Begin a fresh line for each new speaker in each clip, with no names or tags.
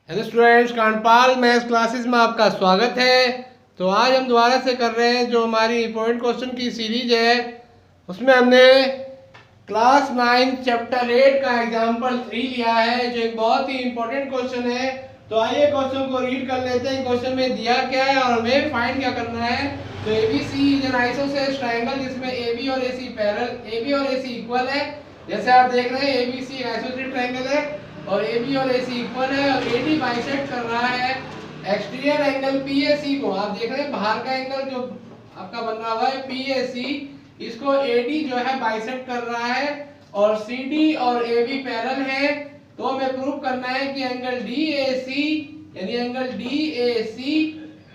Hello students, Kandpal maths classes में आपका स्वागत है। तो आज हम दोबारा से कर रहे हैं जो हमारी इंपॉर्टेंट क्वेश्चन की सीरीज है, उसमें हमने क्लास 9 चैप्टर 8 का एग्जाम्पल 3 लिया है, जो एक बहुत ही इंपॉर्टेंट क्वेश्चन है। तो आइए क्वेश्चन को रीड कर लेते हैं। क्वेश्चन में दिया क्या है और हमें फाइंड क्या करना है। तो ABC is an isosceles triangle जिसमें एबी और एसी पैरेलल, एबी और एसी इक्वल है। जैसे आप देख रहे हैं एबीसी एक आइसोसेलेस ट्रायंगल है और AB और AC इक्वल है और AD बाइसेक्ट कर रहा है एक्सटीरियर एंगल PAC को। आप देख रहे हैं बाहर का एंगल जो आपका बन रहा हुआ है PAC, इसको AD जो है बाइसेक्ट कर रहा है और CD और AB पैरेलल है। तो हमें प्रूव करना है कि एंगल DAC यानी एंगल DAC,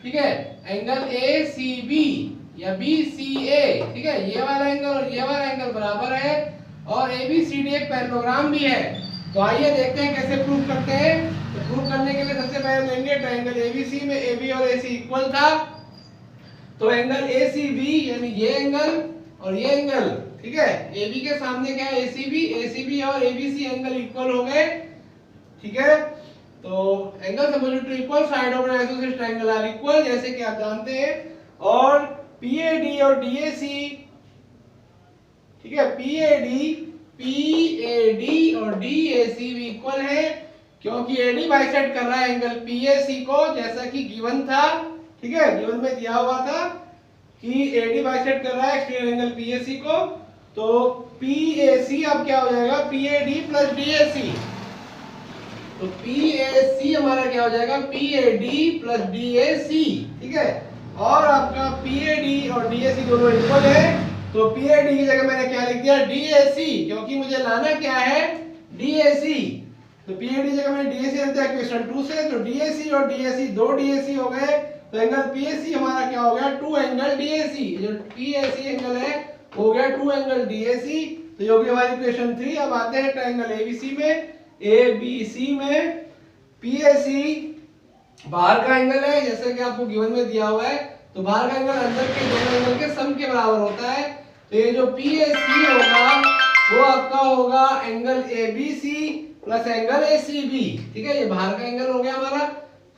ठीक है, एंगल ACB या BCA, ठीक है, ये वाला एंगल और ये वाला एंगल बराबर है और ABCD एक पैरेललोग्राम भी है। तो आइए देखते हैं कैसे प्रूव करते हैं। तो प्रूव करने के लिए सबसे पहले लेंगे ट्रायंगल एबीसी में AB और AC इक्वल था, तो एंगल ACB यानी ये एंगल और ये एंगल, ठीक है, AB के सामने क्या है ACB और ABC एंगल इक्वल हो गए, ठीक है। तो angle supposed to equal side of an isosceles triangle are equal, जैसे कि आप जानते हैं। और PAD और DAC, ठीक है, PAD और DAC भी इक्वल है क्योंकि AD बाइसेक्ट कर रहा है एंगल PAC को, जैसा कि गिवन था, ठीक है, गिवन में दिया हुआ था कि AD बाइसेक्ट कर रहा है एक्सटीरियर एंगल PAC को। तो PAC अब क्या हो जाएगा PAD प्लस DAC। तो PAC हमारा क्या हो जाएगा PAD प्लस DAC, ठीक है। और आपका PAD और DAC दोनों इक्वल है, तो PAD की जगह मैंने क्या लिख दिया DAC, क्योंकि मुझे लाना क्या है DAC। तो PAD की जगह मैंने DAC रख दिया क्वेश्चन 2 से। तो DAC और DAC दो DAC हो गए, तो एंगल PAC हमारा क्या हो गया 2 एंगल DAC। जो PAC एंगल है हो गया 2 एंगल DAC। तो ये होगी हमारी क्वेश्चन 3। अब आते हैं ट्रायंगल ABC में। ABC में PAC बाहर का एंगल है, जैसे कि आपको गिवन में दिया हुआ है। तो बाहर का एंगल अंदर के दोनों एंगल के सम के बराबर होता है। तो ये जो PAC होगा वो आपका होगा angle ABC plus angle ACB, ठीक है, ये बाहर का एंगल हो गया हमारा।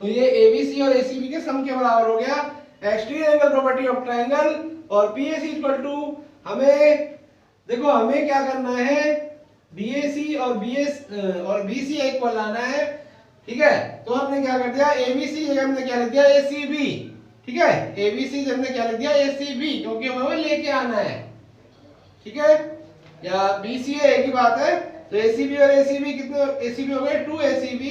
तो ये ABC और ACB के सम के बराबर हो गया। Exterior angle property of triangle और PAC इक्वल टू, हमें देखो हमें क्या करना है DAC और BCA इक्वल लाना है, ठीक है। तो हमने क्या कर दिया ABC जगह हमने क्या लिख दिया ACB, ठीक है, ABC जगह हमने क्या लिख दिया ACB, क्योंकि हमें लेके आना है, ठीक है, या BCA एक ही बात है। तो ACB और ACB कितने, ACB हो गए 2 ACB,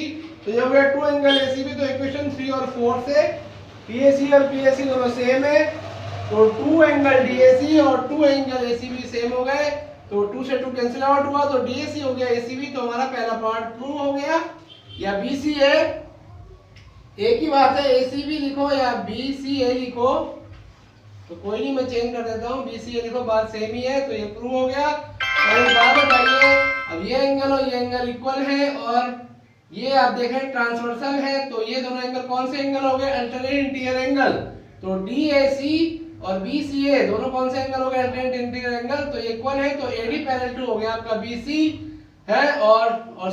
तो ये हो गया 2 एंगल ACB। तो इक्वेशन 3 और 4 से PAC और PAC दोनों सेम है, तो 2 एंगल DAC और 2 एंगल ACB सेम हो गए। तो 2 से 2 कैंसिल आउट हुआ, तो DAC हो गया ACB। तो हमारा पहला पार्ट प्रूव हो गया। या BCA एक ही बात है, ACB लिखो या BCA लिखो, तो कोई नहीं, मैं चेंज कर देता हूँ, BCA लिखो, बात सेम ही है। तो ये प्रूव हो गया। और एक बात बताइए, अब ये एंगल और ये एंगल इक्वल है और ये आप देखें ट्रांसवर्सल है, तो ये दोनों एंगल कौन से एंगल हो गए अल्टरनेट इंटीरियर एंगल। तो DAC और BCA दोनों कौन से एंगल हो गए अल्टरनेट इंटीरियर एंगल, तो इक्वल है। तो AD पैरेलल टू हो गया आपका BC है और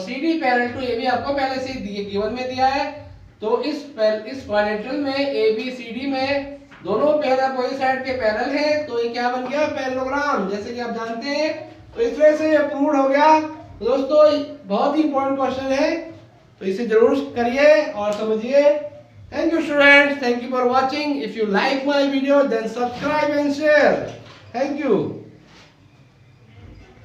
CD पैरेलल टू AB आपको पहले से गिवन में दिया है। तो इस क्वाड्रेंटल में ABCD में दोनों पैर अपोजिट साइड के पैरेलल है, तो ये क्या बन गया पैरेललोग्राम, जैसे कि आप जानते हैं। तो इस वजह से ये प्रूव्ड हो गया। तो दोस्तों बहुत ही इंपॉर्टेंट क्वेश्चन है, तो इसे जरूर करिए और समझिए। Thank you students, thank you for watching. If you like my video then subscribe and share. Thank you.